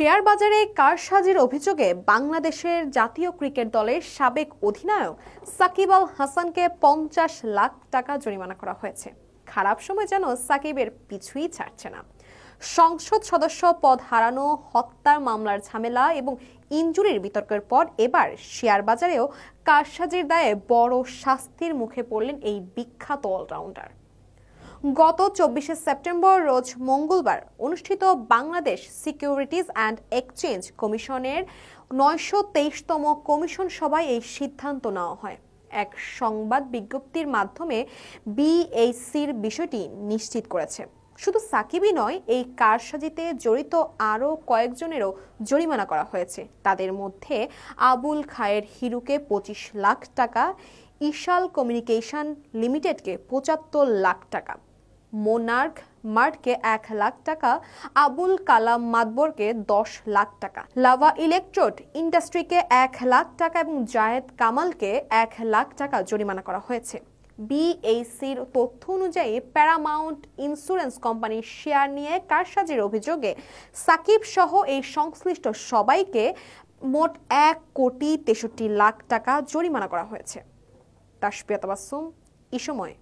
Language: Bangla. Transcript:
শেয়ার বাজারে কারসাজির অভিযোগে বাংলাদেশের জাতীয় ক্রিকেট দলের সাবেক অধিনায়ক সাকিব আল হাসানকে 50 লাখ টাকা জরিমানা করা হয়েছে। খারাপ সময় যেন সাকিবের পিছুই ছাড়ছে না। সংসদ সদস্য পদ হারানো, হত্যার মামলার ঝামেলা এবং ইনজুরির বিতর্কের পর এবার শেয়ার বাজারেও কারসাজির দায়ে বড় শাস্তির মুখে পড়লেন এই বিখ্যাত অলরাউন্ডার। গত 24 সেপ্টেম্বর রোজ মঙ্গলবার অনুষ্ঠিত বাংলাদেশ সিকিউরিটিজ অ্যান্ড এক্সচেঞ্জ কমিশনের 923তম কমিশন সভায় এই সিদ্ধান্ত নেওয়া হয়। এক সংবাদ বিজ্ঞপ্তির মাধ্যমে বিএসসির বিষয়টি নিশ্চিত করেছে। শুধু সাকিবই নয়, এই কারসাজিতে জড়িত আরও কয়েকজনেরও জরিমানা করা হয়েছে। তাদের মধ্যে আবুল খায়ের হিরুকে 25 লাখ টাকা, ইশাল কমিউনিকেশন লিমিটেডকে 75 লাখ টাকা, মোনার্ক মার্টকে 1 লাখ টাকা, আবুল কালাম মাদবরকে 10 লাখ টাকা, লাভা ইলেকট্রোড ইন্ডাস্ট্রিকে 1 লাখ টাকা এবং জায়েদ কামালকে 1 লাখ টাকা জরিমানা করা হয়েছে। বিএসসির তথ্য অনুযায়ী প্যারামাউন্ট ইন্স্যুরেন্স কোম্পানির শেয়ার নিয়ে কারসাজির অভিযোগে সাকিব সহ এই সংশ্লিষ্ট সবাইকে মোট 1,63,00,000 টাকা জরিমানা করা হয়েছে। তাসফিয়া তাবাসসুম, এই সময়।